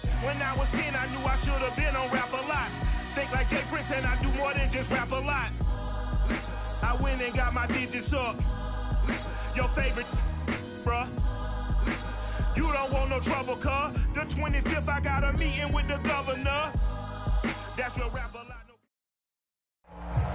When I was 10, I knew I should have been on Rap a Lot. Think like Jay Prince and I do more than just rap a lot. I went and got my digits up. Your favorite, bruh. You don't want no trouble, cuz. The 25th, I got a meeting with the governor. That's what Rap a Lot.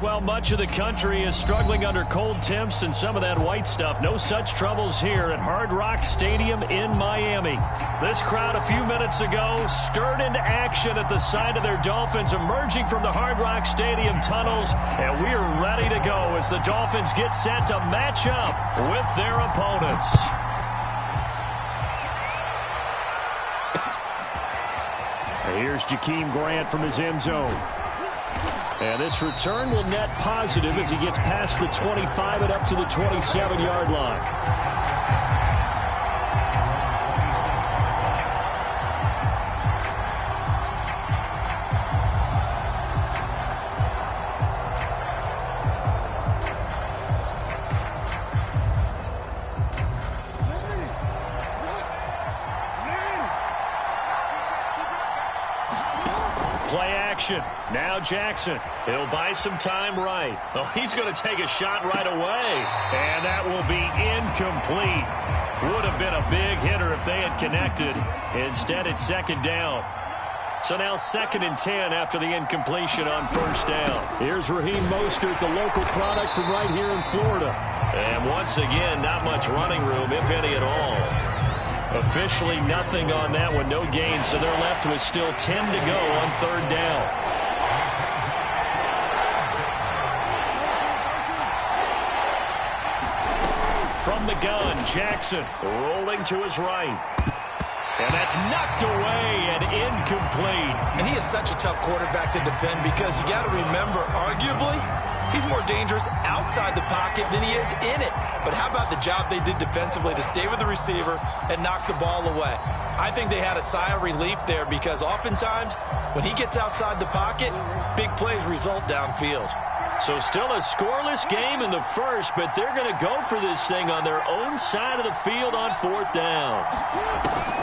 Well, much of the country is struggling under cold temps and some of that white stuff. No such troubles here at Hard Rock Stadium in Miami. This crowd a few minutes ago stirred into action at the side of their Dolphins emerging from the Hard Rock Stadium tunnels, and we are ready to go as the Dolphins get set to match up with their opponents. Here's Jakeem Grant from his end zone. And this return will net positive as he gets past the 25 and up to the 27-yard line. Play action. Now Jackson. He'll buy some time right. Oh, he's going to take a shot right away. And that will be incomplete. Would have been a big hitter if they had connected. Instead, it's second down. So now 2nd and 10 after the incompletion on first down. Here's Raheem Mostert, the local product from right here in Florida. And once again, not much running room, if any at all. Officially nothing on that one, no gain, so they're left with still 10 to go on third down. From the gun, Jackson rolling to his right. And that's knocked away and incomplete. And he is such a tough quarterback to defend because you got to remember, arguably, he's more dangerous outside the pocket than he is in it. But how about the job they did defensively to stay with the receiver and knock the ball away? I think they had a sigh of relief there because oftentimes when he gets outside the pocket, big plays result downfield. So still a scoreless game in the first, but they're going to go for this thing on their own side of the field on fourth down.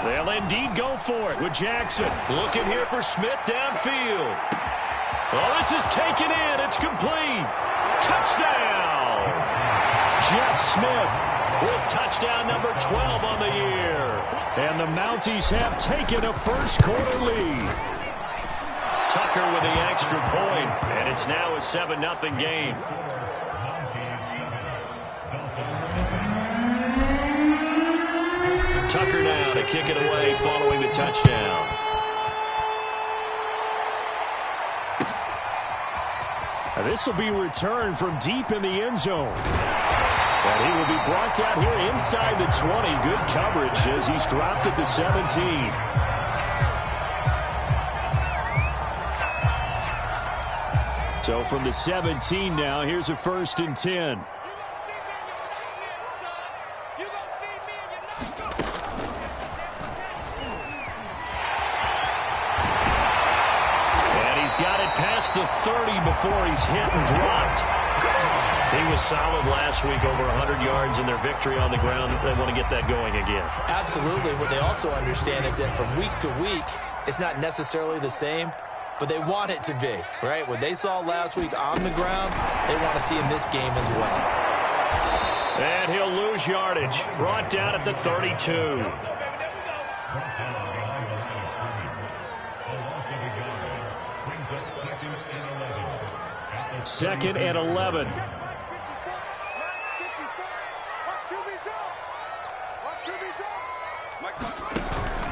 They'll indeed go for it with Jackson. Looking here for Smith downfield. Oh, this is taken in. It's complete. Touchdown! Jeff Smith with touchdown number 12 on the year. And the Mounties have taken a first-quarter lead. Tucker with the extra point, and it's now a 7-0 game. Tucker now to kick it away following the touchdown. This will be returned from deep in the end zone. And he will be brought down here inside the 20. Good coverage as he's dropped at the 17. So from the 17 now, here's a 1st and 10. And he's got it past the 30 before he's hit and dropped. He was solid last week, over 100 yards in their victory on the ground. They want to get that going again. Absolutely. What they also understand is that from week to week, it's not necessarily the same, but they want it to be, right? What they saw last week on the ground, they want to see in this game as well. And he'll lose yardage. Brought down at the 32. Second and 11.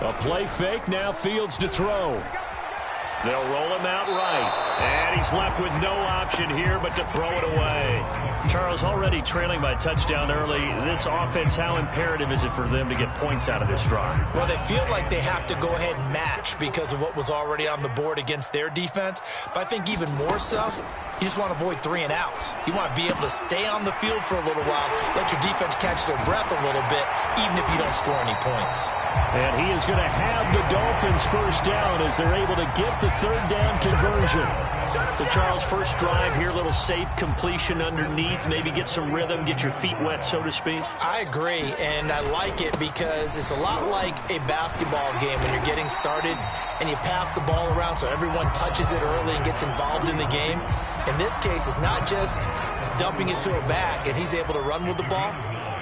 A play fake, now Fields to throw. They'll roll him out right. And he's left with no option here but to throw it away. Charles, already trailing by touchdown early. This offense, how imperative is it for them to get points out of this drive? Well, they feel like they have to go ahead and match because of what was already on the board against their defense. But I think even more so, you just want to avoid 3 and outs. You want to be able to stay on the field for a little while, let your defense catch their breath a little bit, even if you don't score any points. And he is going to have the Dolphins first down as they're able to get the third down conversion. So, Charles, first drive here, a little safe completion underneath, maybe get some rhythm, get your feet wet, so to speak. I agree, and I like it because it's a lot like a basketball game when you're getting started and you pass the ball around so everyone touches it early and gets involved in the game. In this case, it's not just dumping it to a back and he's able to run with the ball,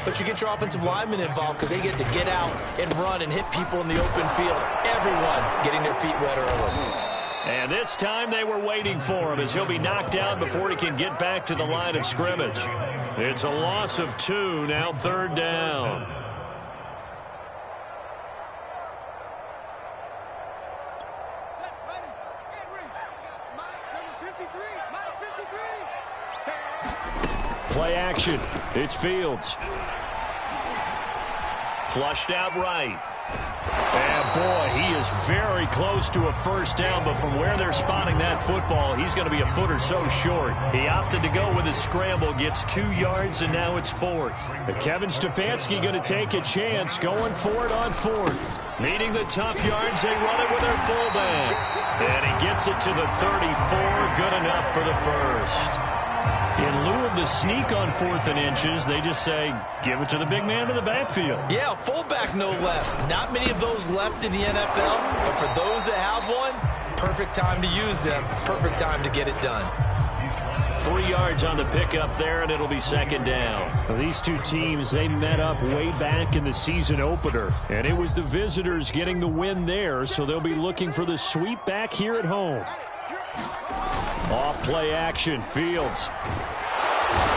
but you get your offensive linemen involved because they get to get out and run and hit people in the open field. Everyone getting their feet wet early. And this time they were waiting for him as he'll be knocked down before he can get back to the line of scrimmage. It's a loss of 2, now third down. Play action. It's Fields. Flushed out right. And, boy, he is very close to a first down, but from where they're spotting that football, he's going to be a foot or so short. He opted to go with his scramble, gets 2 yards, and now it's 4th. Kevin Stefanski going to take a chance, going for it on 4th. Needing the tough yards, they run it with their fullback. And he gets it to the 34, good enough for the first. In lieu of the sneak on 4th and inches, they just say, give it to the big man in the backfield. Yeah, fullback no less. Not many of those left in the NFL, but for those that have one, perfect time to use them, perfect time to get it done. 3 yards on the pickup there, and it'll be second down. Well, these two teams, they met up way back in the season opener, and it was the visitors getting the win there, so they'll be looking for the sweep back here at home. Off play action, Fields.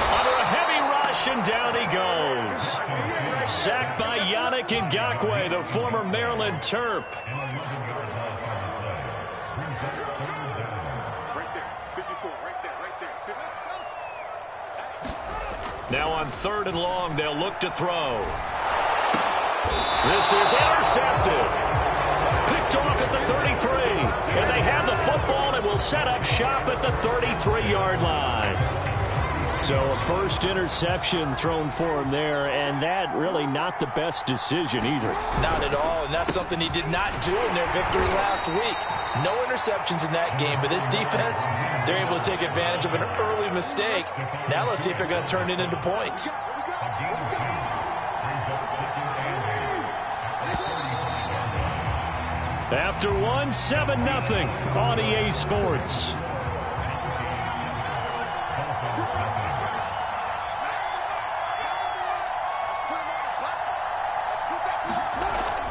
Under a heavy rush, and down he goes. Sacked by Yannick Ngakoue, the former Maryland Terp. Now on 3rd and long, they'll look to throw. This is intercepted. Picked off at the 33, and they have the football and will set up shop at the 33-yard line. So a first interception thrown for him there, and that really not the best decision either. Not at all, and that's something he did not do in their victory last week. No interceptions in that game, but this defense, they're able to take advantage of an early mistake. Now let's see if they're going to turn it into points. After 7-0 on EA Sports.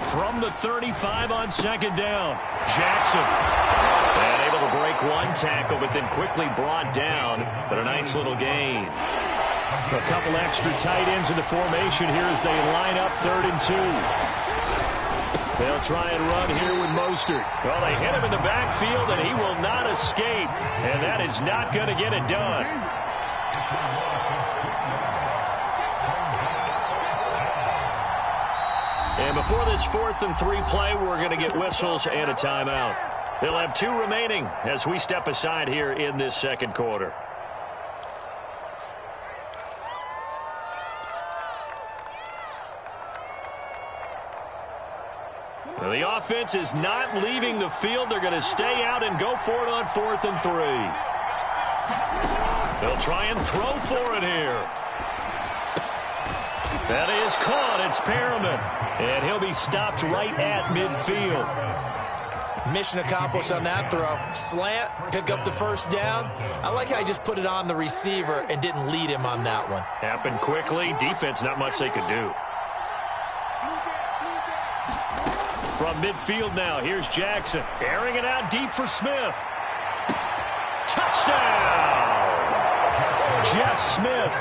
From the 35 on second down, Jackson. And able to break one tackle, but then quickly brought down. But a nice little gain. A couple extra tight ends in the formation here as they line up 3rd and 2. They'll try and run here with Mostert. Well, they hit him in the backfield, and he will not escape. And that is not going to get it done. And before this 4th and 3 play, we're going to get whistles and a timeout. They'll have 2 remaining as we step aside here in this second quarter. Now, the offense is not leaving the field. They're going to stay out and go for it on 4th and 3. They'll try and throw for it here. That is caught. It's Perriman. And he'll be stopped right at midfield. Mission accomplished on that throw. Slant, pick up the first down. I like how he just put it on the receiver and didn't lead him on that one. Happened quickly. Defense, not much they could do. From midfield now, here's Jackson. Airing it out deep for Smith. Touchdown! Jeff Smith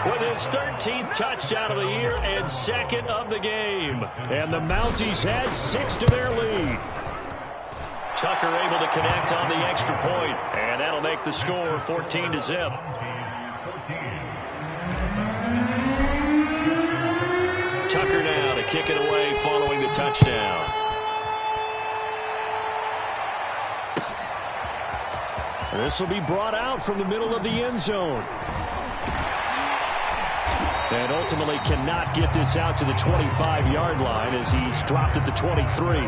with his 13th touchdown of the year and 2nd of the game. And the Mounties had 6 to their lead. Tucker able to connect on the extra point, and that'll make the score 14-0. Tucker now to kick it away following the touchdown. This will be brought out from the middle of the end zone. And ultimately cannot get this out to the 25-yard line as he's dropped at the 23.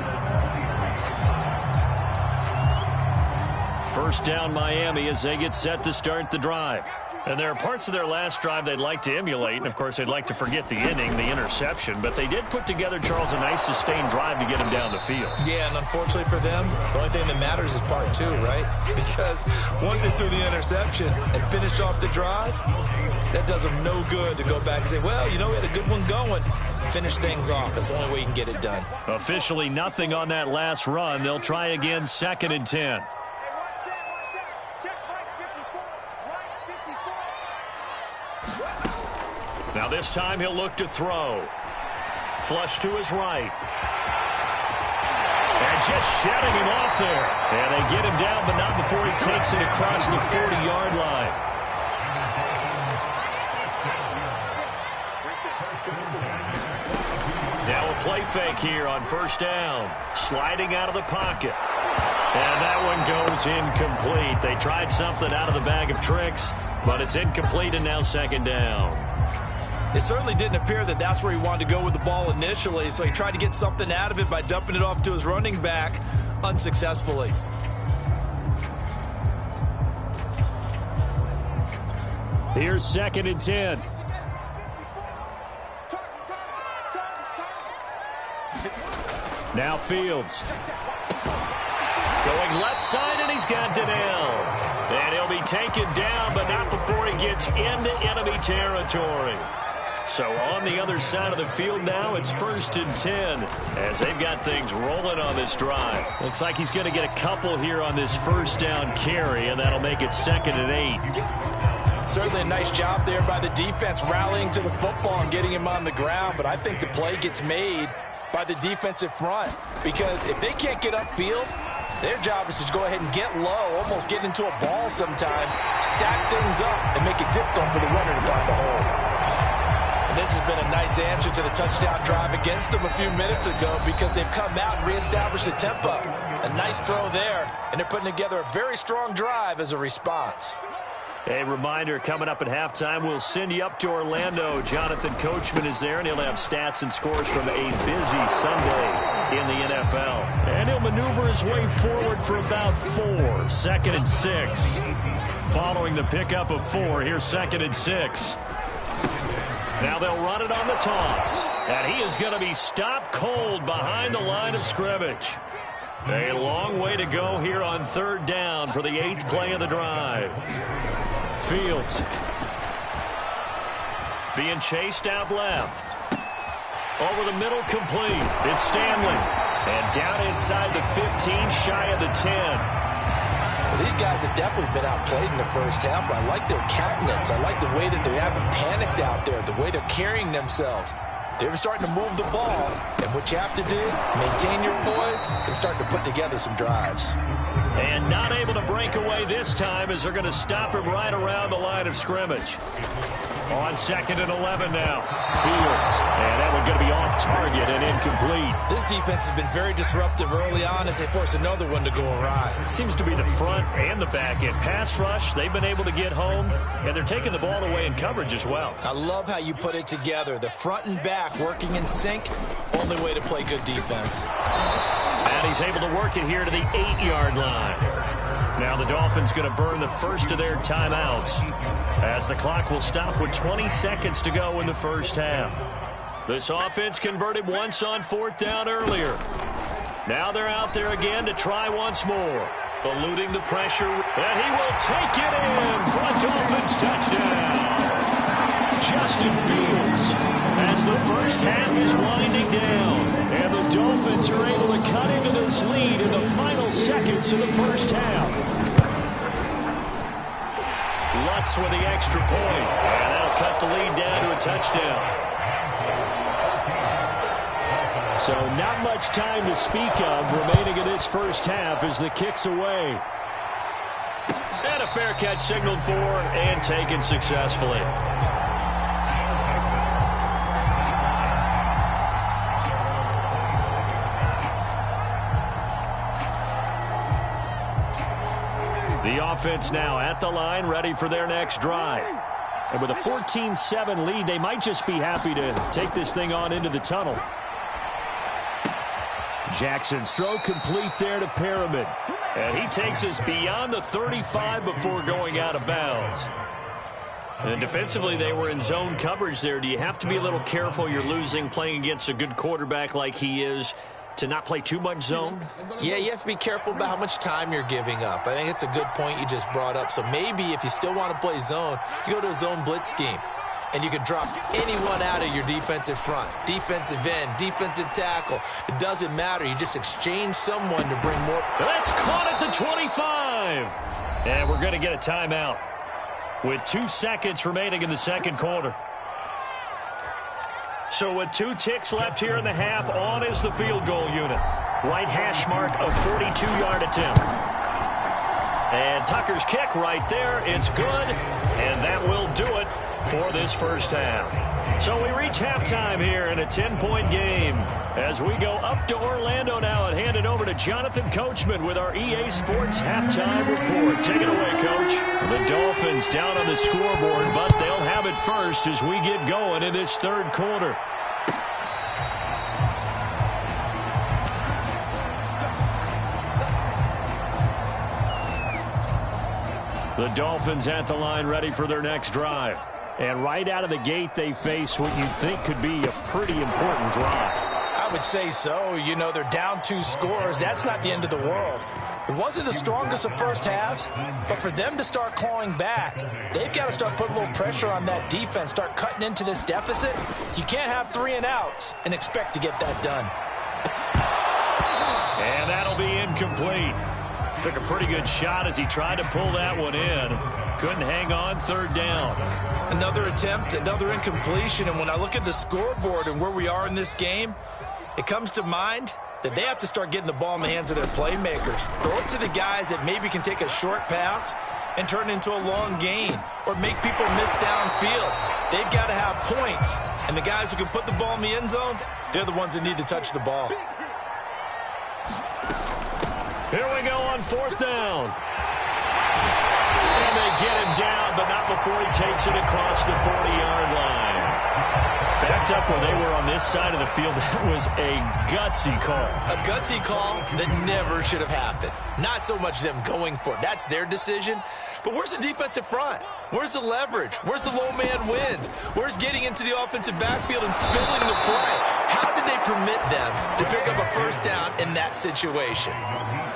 First down Miami as they get set to start the drive. And there are parts of their last drive they'd like to emulate. And, of course, they'd like to forget the ending, the interception. But they did put together, Charles, a nice sustained drive to get him down the field. Yeah, and unfortunately for them, the only thing that matters is part two, right? Because once they threw the interception and finished off the drive, that does them no good to go back and say, well, you know, we had a good one going. Finish things off. That's the only way you can get it done. Officially nothing on that last run. They'll try again, 2nd and 10. Now this time he'll look to throw. Flush to his right. And just shedding him off there. And they get him down, but not before he takes it across the 40-yard line. Now a play fake here on first down. Sliding out of the pocket. And that one goes incomplete. They tried something out of the bag of tricks, but it's incomplete and now 2nd down. It certainly didn't appear that that's where he wanted to go with the ball initially, so he tried to get something out of it by dumping it off to his running back unsuccessfully. Here's 2nd and 10. Now Fields. Going left side, and he's got Donnell. And he'll be taken down, but not before he gets into enemy territory. So on the other side of the field now, it's 1st and 10 as they've got things rolling on this drive. Looks like he's going to get a couple here on this first down carry, and that'll make it 2nd and 8. Certainly a nice job there by the defense rallying to the football and getting him on the ground, but I think the play gets made by the defensive front because if they can't get upfield, their job is to go ahead and get low, almost get into a ball sometimes, stack things up, and make it difficult for the runner to find a hole. And this has been a nice answer to the touchdown drive against them a few minutes ago because they've come out and reestablished the tempo. A nice throw there, and they're putting together a very strong drive as a response. A reminder, coming up at halftime, we'll send you up to Orlando. Jonathan Coachman is there, and he'll have stats and scores from a busy Sunday in the NFL. And he'll maneuver his way forward for about 4. 2nd and 6. Following the pickup of 4, here's 2nd and 6. Now they'll run it on the toss. And he is going to be stopped cold behind the line of scrimmage. A long way to go here on 3rd down for the 8th play of the drive. Fields being chased out left. Over the middle, complete. It's Stanley. And down inside the 15, shy of the 10. Well, these guys have definitely been outplayed in the first half, but I like their countenance. I like the way that they haven't panicked out there, the way they're carrying themselves. They were starting to move the ball, and what you have to do, maintain your poise and start to put together some drives. And not able to break away this time as they're going to stop him right around the line of scrimmage. On 2nd and 11 now. Fields. And that one going to be off target and incomplete. This defense has been very disruptive early on as they force another one to go awry. It seems to be the front and the back end. Pass rush, they've been able to get home, and they're taking the ball away in coverage as well. I love how you put it together. The front and back working in sync, only way to play good defense. And he's able to work it here to the 8-yard line. Now the Dolphins going to burn the first of their timeouts as the clock will stop with 20 seconds to go in the first half. This offense converted once on 4th down earlier. Now they're out there again to try once more. Eluding the pressure, and he will take it in for a Dolphins touchdown. Justin Fields as the first half is winding down, and the Dolphins are able to cut into this lead in the final seconds of the first half. Lutz with the extra point, and that'll cut the lead down to a touchdown. So not much time to speak of remaining in this first half as the kick's away. And a fair catch signaled for and taken successfully. The offense now at the line, ready for their next drive. And with a 14-7 lead, they might just be happy to take this thing on into the tunnel. Jackson's throw complete there to Perriman. And he takes us beyond the 35 before going out of bounds. And defensively, they were in zone coverage there. Do you have to be a little careful? You're losing playing against a good quarterback like he is to not play too much zone? Yeah, you have to be careful about how much time you're giving up. I think it's a good point you just brought up. So maybe if you still want to play zone, you go to a zone blitz scheme. And you can drop anyone out of your defensive front. Defensive end, defensive tackle. It doesn't matter. You just exchange someone to bring more. That's caught at the 25. And we're going to get a timeout with 2 seconds remaining in the second quarter. So with 2 ticks left here in the half, on is the field goal unit. Right hash mark, a 42-yard attempt. And Tucker's kick right there. It's good. And that will do it for this first half. So we reach halftime here in a 10-point game as we go up to Orlando now and hand it over to Jonathan Coachman with our EA Sports halftime report. Take it away, Coach. The Dolphins down on the scoreboard, but they'll have it first as we get going in this third quarter. The Dolphins at the line ready for their next drive. And right out of the gate, they face what you think could be a pretty important drive. I would say so. You know, they're down 2 scores. That's not the end of the world. It wasn't the strongest of first halves, but for them to start clawing back, they've got to start putting a little pressure on that defense, start cutting into this deficit. You can't have 3 and outs and expect to get that done. And that'll be incomplete. Took a pretty good shot as he tried to pull that one in. Couldn't hang on, third down. Another attempt, another incompletion. And when I look at the scoreboard and where we are in this game, it comes to mind that they have to start getting the ball in the hands of their playmakers. Throw it to the guys that maybe can take a short pass and turn it into a long gain or make people miss downfield. They've got to have points. And the guys who can put the ball in the end zone, they're the ones that need to touch the ball. Here we go on fourth down. And they get him down, but not before he takes it across the 40-yard line. Backed up where they were on this side of the field. That was a gutsy call. A gutsy call that never should have happened. Not so much them going for it. That's their decision. But where's the defensive front? Where's the leverage? Where's the low man wins? Where's getting into the offensive backfield and spilling the play? How did they permit them to pick up a first down in that situation?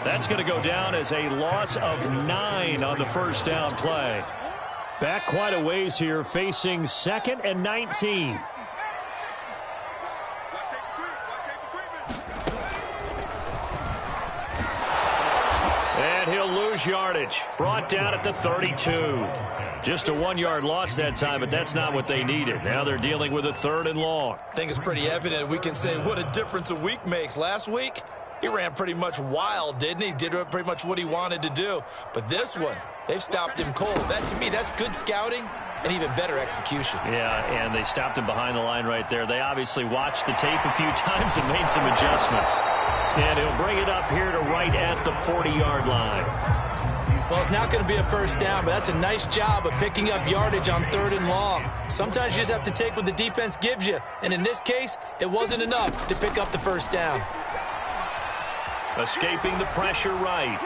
That's going to go down as a loss of 9 on the first down play. Back quite a ways here, facing 2nd and 19. And he'll lose yardage. Brought down at the 32. Just a 1-yard loss that time, but that's not what they needed. Now they're dealing with a 3rd and long. I think it's pretty evident. We can say what a difference a week makes. Last week, he ran pretty much wild, didn't he? Did pretty much what he wanted to do. But this one, they've stopped him cold. That, to me, that's good scouting and even better execution. Yeah, and they stopped him behind the line right there. They obviously watched the tape a few times and made some adjustments. And he'll bring it up here to right at the 40-yard line. Well, it's not going to be a first down, but that's a nice job of picking up yardage on 3rd and long. Sometimes you just have to take what the defense gives you. And in this case, it wasn't enough to pick up the first down. Escaping the pressure right.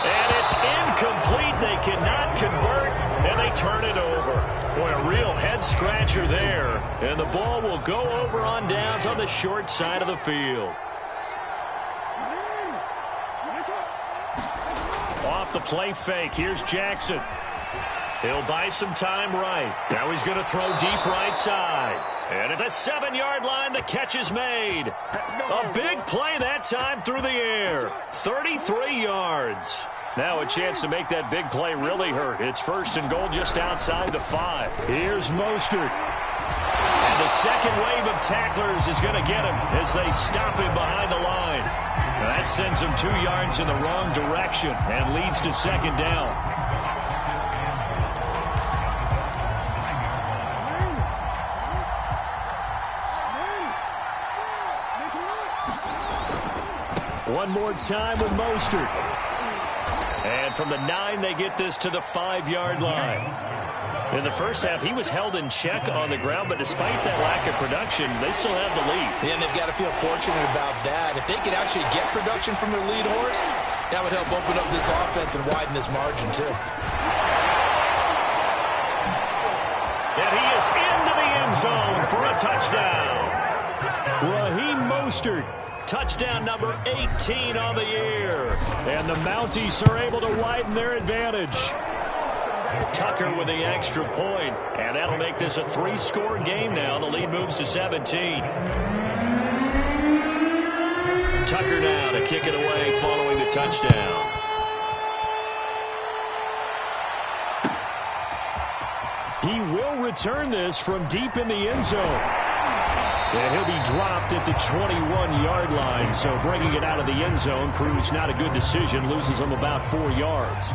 And it's incomplete. They cannot convert, and they turn it over. Boy, a real head-scratcher there. And the ball will go over on downs on the short side of the field. Off the play fake, here's Jackson. He'll buy some time right. Now he's going to throw deep right side. And at the 7-yard line, the catch is made. A big play that time through the air. 33 yards. Now a chance to make that big play really hurt. It's 1st and goal just outside the 5. Here's Mostert. And the second wave of tacklers is going to get him as they stop him behind the line. Now that sends him 2 yards in the wrong direction and leads to 2nd down. One more time with Mostert. And from the 9, they get this to the 5-yard line. In the first half, he was held in check on the ground, but despite that lack of production, they still have the lead. Yeah, and they've got to feel fortunate about that. If they could actually get production from their lead horse, that would help open up this offense and widen this margin, too. And he is into the end zone for a touchdown. Raheem Mostert. Touchdown number 18 on the year. And the Mounties are able to widen their advantage. Tucker with the extra point. And that'll make this a 3-score game now. The lead moves to 17. Tucker now to kick it away following the touchdown. He will return this from deep in the end zone. And he'll be dropped at the 21-yard line, so bringing it out of the end zone proves not a good decision, loses him about 4 yards.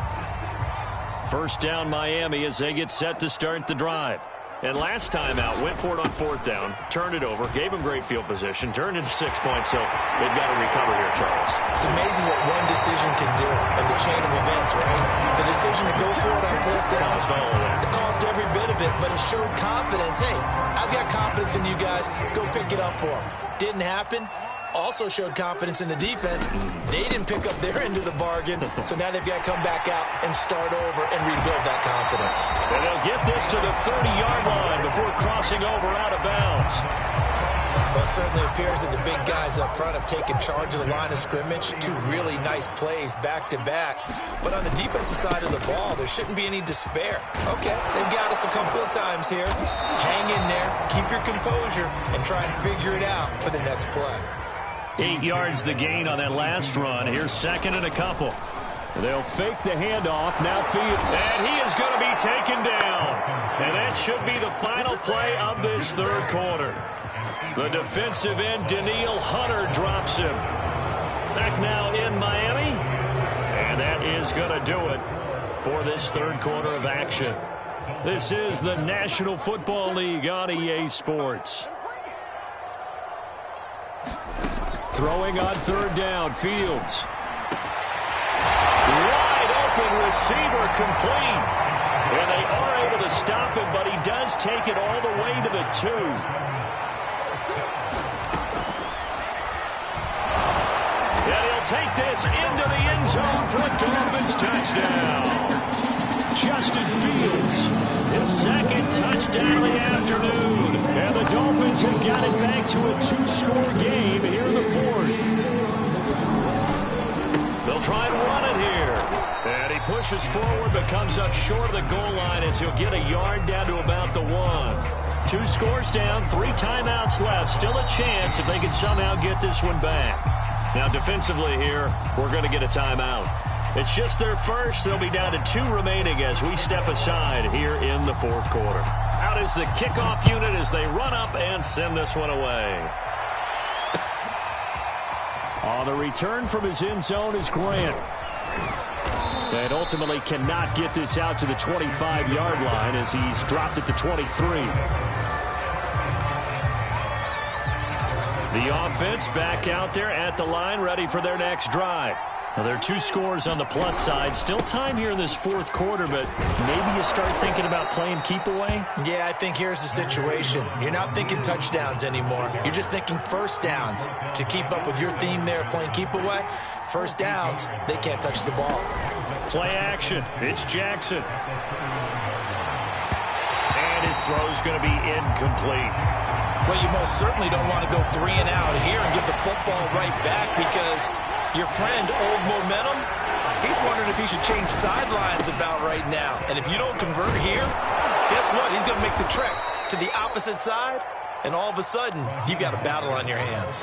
First down Miami as they get set to start the drive. And last time out, went for it on 4th down, turned it over, gave him great field position, turned into 6 points, so they've got to recover here, Charles. It's amazing what one decision can do in the chain of events, right? The decision to go for it on 4th down. Caused all of that. It caused every bit of it, but it showed confidence. Hey, I've got confidence in you guys. Go pick it up for them. Didn't happen. Also showed confidence in the defense. They didn't pick up their end of the bargain, so now they've got to come back out and start over and rebuild that confidence. And they'll get this to the 30-yard line before crossing over out of bounds. Well, it certainly appears that the big guys up front have taken charge of the line of scrimmage. 2 really nice plays back-to-back. But on the defensive side of the ball, there shouldn't be any despair. Okay, they've got us a couple of times here. Hang in there, keep your composure, and try and figure it out for the next play. 8 yards the gain on that last run. Here's 2nd and a couple. They'll fake the handoff. Now Field. And he is going to be taken down. And that should be the final play of this 3rd quarter. The defensive end, Danielle Hunter, drops him. Back now in Miami. And that is going to do it for this 3rd quarter of action. This is the National Football League on EA Sports. Throwing on 3rd down, Fields. Wide open receiver, complete. And they are able to stop him, but he does take it all the way to the 2. And he'll take this into the end zone for a Dolphins touchdown. Justin Fields, his 2nd touchdown of the afternoon. And the Dolphins have got it back to a 2-score game here in the 4th. They'll try and run it here. And he pushes forward but comes up short of the goal line as he'll get a yard down to about the 1. 2 scores down, 3 timeouts left. Still a chance if they can somehow get this one back. Now defensively here, we're going to get a timeout. It's just their first. They'll be down to 2 remaining as we step aside here in the 4th quarter. Out is the kickoff unit as they run up and send this one away. On the return from his end zone is Grant. And ultimately cannot get this out to the 25-yard line as he's dropped at the 23. The offense back out there at the line, ready for their next drive. Now, there are 2 scores on the plus side. Still time here in this 4th quarter, but maybe you start thinking about playing keep away? Yeah, I think here's the situation. You're not thinking touchdowns anymore. You're just thinking first downs. To keep up with your theme there, playing keep away, first downs, they can't touch the ball. Play action. It's Jackson. And his throw's going to be incomplete. Well, you most certainly don't want to go 3 and out here and give the football right back because your friend, Old Momentum, he's wondering if he should change sidelines about right now. And if you don't convert here, guess what? He's going to make the trek to the opposite side, and all of a sudden, you've got a battle on your hands.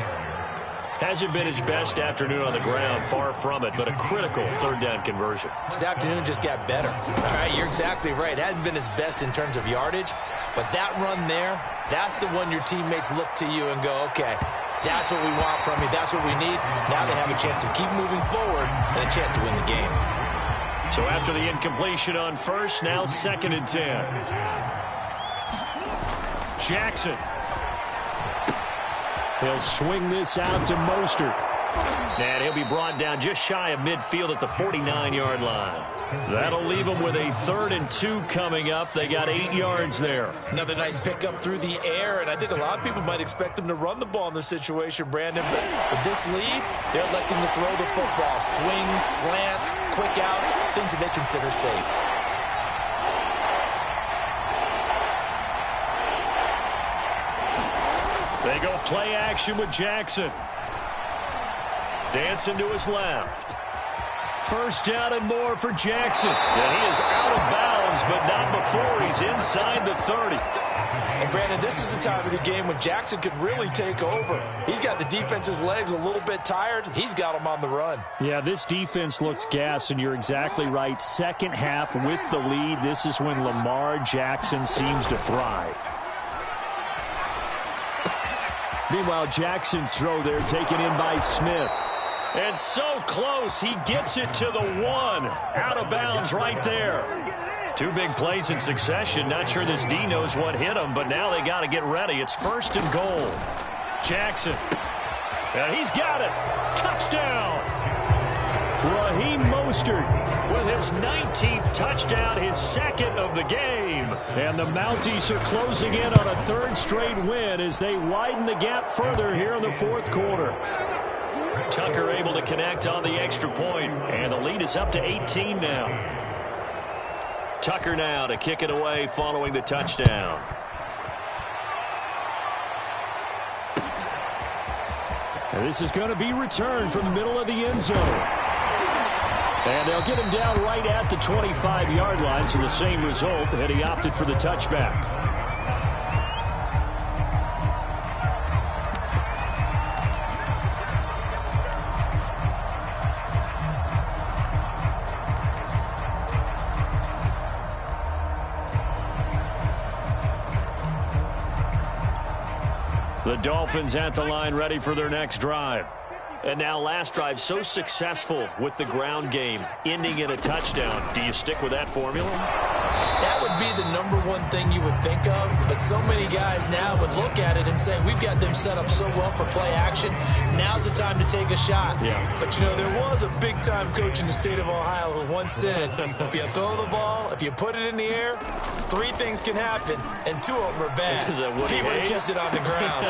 Hasn't been his best afternoon on the ground, far from it, but a critical 3rd down conversion. This afternoon just got better. All right, you're exactly right. It hasn't been his best in terms of yardage, but that run there, that's the one your teammates look to you and go, okay, that's what we want from you. That's what we need. Now they have a chance to keep moving forward and a chance to win the game. So after the incompletion on 1st, now 2nd and 10. Jackson. He'll swing this out to Mostert. And he'll be brought down just shy of midfield at the 49-yard line. That'll leave them with a 3rd and 2 coming up. They got 8 yards there. Another nice pickup through the air, and I think a lot of people might expect them to run the ball in this situation, Brandon. But with this lead, they're electing to throw the football. Swings, slants, quick outs, things that they consider safe. They go play action with Jackson. Dancing to his left. 1st down and more for Jackson. And he is out of bounds, but not before he's inside the 30. And Brandon, this is the time of the game when Jackson could really take over. He's got the defense's legs a little bit tired. He's got them on the run. Yeah, this defense looks gassed, and you're exactly right. Second half with the lead, this is when Lamar Jackson seems to thrive. Meanwhile, Jackson's throw there taken in by Smith. And so close, he gets it to the 1. Out of bounds right there. 2 big plays in succession. Not sure this D knows what hit him, but now they got to get ready. It's 1st and goal. Jackson. And he's got it. Touchdown. Raheem Mostert with his 19th touchdown, his 2nd of the game. And the Mounties are closing in on a 3rd straight win as they widen the gap further here in the 4th quarter. Tucker able to connect on the extra point, and the lead is up to 18 now. Tucker now to kick it away following the touchdown. And this is going to be returned from the middle of the end zone. And they'll get him down right at the 25-yard line, so the same result, and he opted for the touchback. The Dolphins at the line ready for their next drive. And now last drive so successful with the ground game, ending in a touchdown. Do you stick with that formula? That would be the #1 thing you would think of, but so many guys now would look at it and say, we've got them set up so well for play action. Now's the time to take a shot. Yeah. But, you know, there was a big-time coach in the state of Ohio who once said, if you throw the ball, if you put it in the air, 3 things can happen, and 2 of them are bad. He would have kept it on the ground.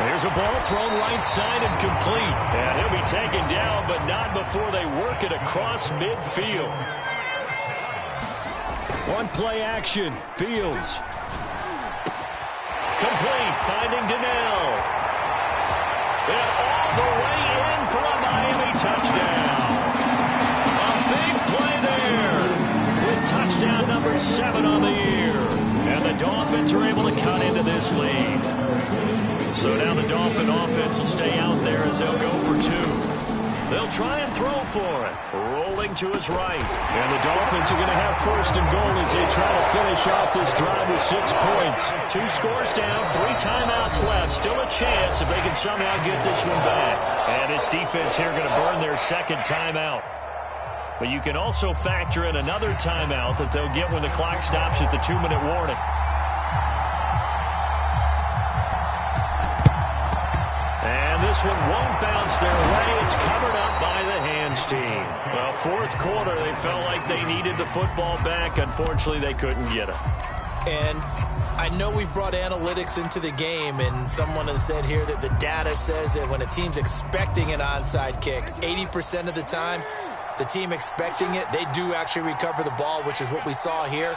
There's a ball thrown right side and complete. And he'll be taken down, but not before they work it across midfield. 1 play action. Fields. Complete. Finding Donnell. And all the way in for a Miami touchdown. A big play there. With touchdown number 7 on the year. And the Dolphins are able to cut into this lead. So now the Dolphin offense will stay out there as they'll go for 2. They'll try and throw for it. Rolling to his right. And the Dolphins are going to have 1st and goal as they try to finish off this drive with 6 points. 2 scores down, 3 timeouts left. Still a chance if they can somehow get this one back. And this defense here going to burn their 2nd timeout. But you can also factor in another timeout that they'll get when the clock stops at the 2-minute warning. This one won't bounce their way. It's covered up by the hands team. Well, 4th quarter, they felt like they needed the football back. Unfortunately, they couldn't get it. And I know we brought analytics into the game, and someone has said here that the data says that when a team's expecting an onside kick, 80% of the time, the team expecting it, they do actually recover the ball, which is what we saw here.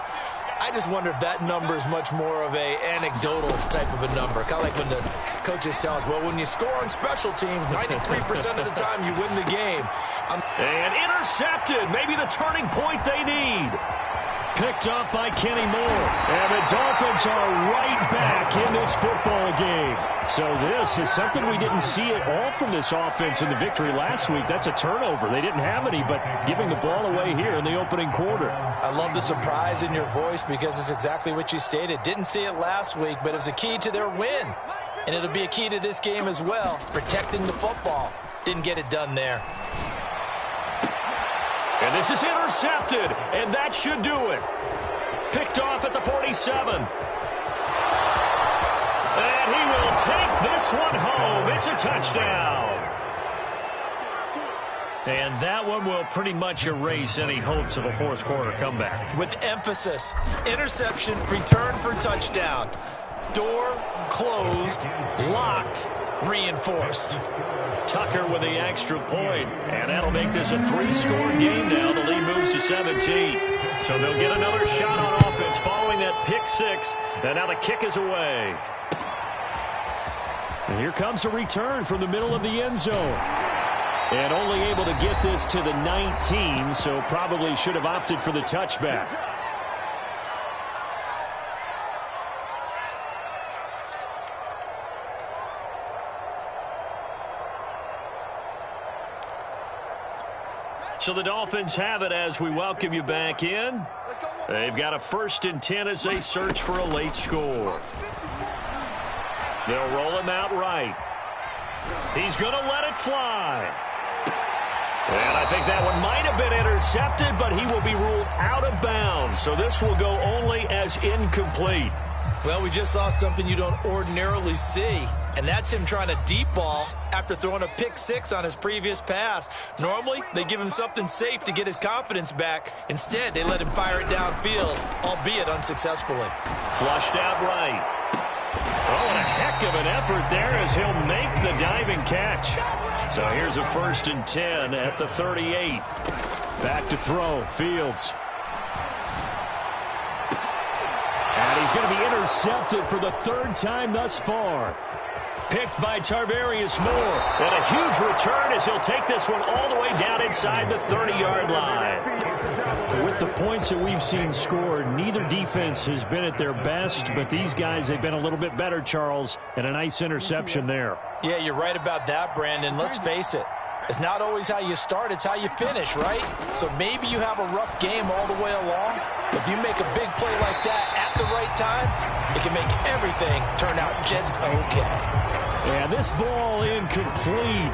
I just wonder if that number is much more of a anecdotal type of a number. Kind of like when the coaches tell us, well, when you score on special teams, 93% of the time you win the game. And intercepted. Maybe the turning point they need. Picked up by Kenny Moore. And the Dolphins are right back in this football game. So this is something we didn't see at all from this offense in the victory last week. That's a turnover. They didn't have any, but giving the ball away here in the opening quarter. I love the surprise in your voice because it's exactly what you stated. Didn't see it last week, but it's a key to their win. And it'll be a key to this game as well, protecting the football. Didn't get it done there. And this is intercepted, and that should do it. Picked off at the 47. And he will take this one home. It's a touchdown. And that one will pretty much erase any hopes of a fourth quarter comeback. With emphasis, interception, return for touchdown. Door closed, locked, reinforced. Tucker with the extra point, and that'll make this a 3-score game now. The lead moves to 17. So they'll get another shot on offense following that pick six, and now the kick is away. And here comes a return from the middle of the end zone. And only able to get this to the 19, so probably should have opted for the touchback. So the Dolphins have it as we welcome you back in. They've got a 1st and 10 as they search for a late score. They'll roll him out right. He's going to let it fly. And I think that one might have been intercepted, but he will be ruled out of bounds. So this will go only as incomplete. Well, we just saw something you don't ordinarily see, and that's him trying to deep ball after throwing a pick six on his previous pass. Normally, they give him something safe to get his confidence back. Instead, they let him fire it downfield, albeit unsuccessfully. Flushed out right. Oh, and a heck of an effort there as he'll make the diving catch. So here's a 1st and 10 at the 38. Back to throw, Fields. And he's going to be intercepted for the 3rd time thus far. Picked by Tarvarius Moore. And a huge return as he'll take this one all the way down inside the 30-yard line. With the points that we've seen scored, neither defense has been at their best, but these guys, they've been a little bit better, Charles, and a nice interception there. Yeah, you're right about that, Brandon. Let's face it. It's not always how you start, it's how you finish, right? So maybe you have a rough game all the way along, but if you make a big play like that at the right time, it can make everything turn out just okay. Yeah, this ball incomplete.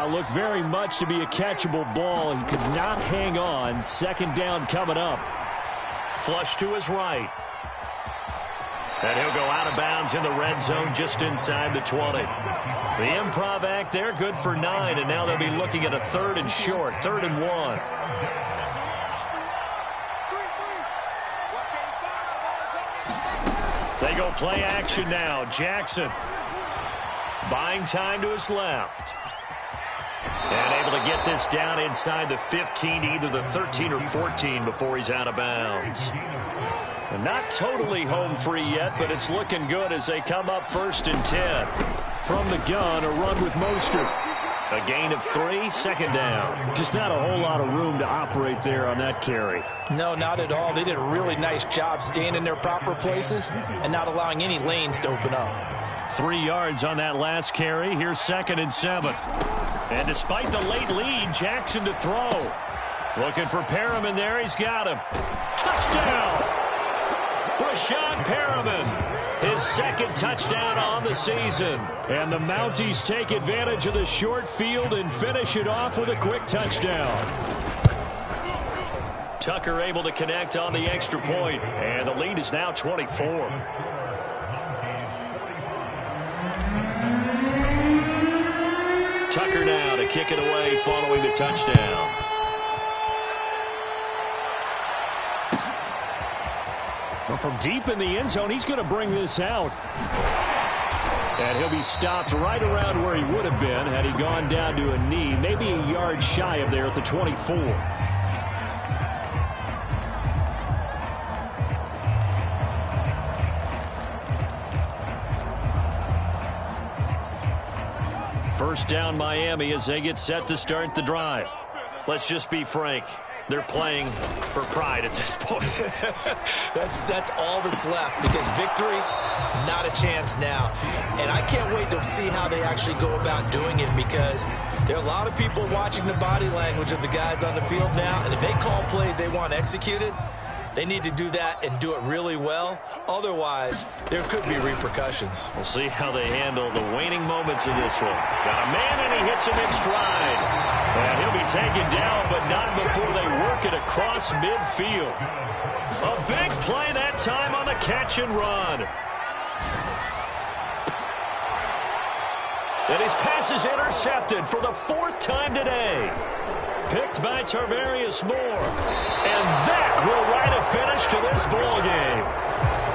Looked very much to be a catchable ball. He could not hang on. 2nd down coming up. Flush to his right. And he'll go out of bounds in the red zone just inside the 20. The improv act there, good for 9, and now they'll be looking at a 3rd and short, 3rd and 1. They go play action now. Jackson buying time to his left. And able to get this down inside the 15, either the 13 or 14 before he's out of bounds. And not totally home free yet, but it's looking good as they come up 1st and 10. From the gun, a run with Mostert. A gain of 3, 2nd down. Just not a whole lot of room to operate there on that carry. No, not at all. They did a really nice job staying in their proper places and not allowing any lanes to open up. 3 yards on that last carry. Here's 2nd and 7. And despite the late lead, Jackson to throw. Looking for Perriman there. He's got him. Touchdown! Brashad Perriman, his 2nd touchdown on the season. And the Mounties take advantage of the short field and finish it off with a quick touchdown. Tucker able to connect on the extra point, and the lead is now 24. Tucker now to kick it away following the touchdown. Well, from deep in the end zone, he's going to bring this out. And he'll be stopped right around where he would have been had he gone down to a knee, maybe a yard shy of there at the 24. First down Miami as they get set to start the drive. Let's just be frank. They're playing for pride at this point. That's all that's left, because victory, not a chance now. And I can't wait to see how they actually go about doing it, because there are a lot of people watching the body language of the guys on the field now, and if they call plays they want executed, they need to do that and do it really well. Otherwise, there could be repercussions. We'll see how they handle the waning moments of this one. Got a man, and he hits him in stride. And he'll be taken down, but not before they work it across midfield. A big play that time on the catch and run. And his pass is intercepted for the 4th time today. Picked by Tarvarius Moore. And that will write a finish to this ball game.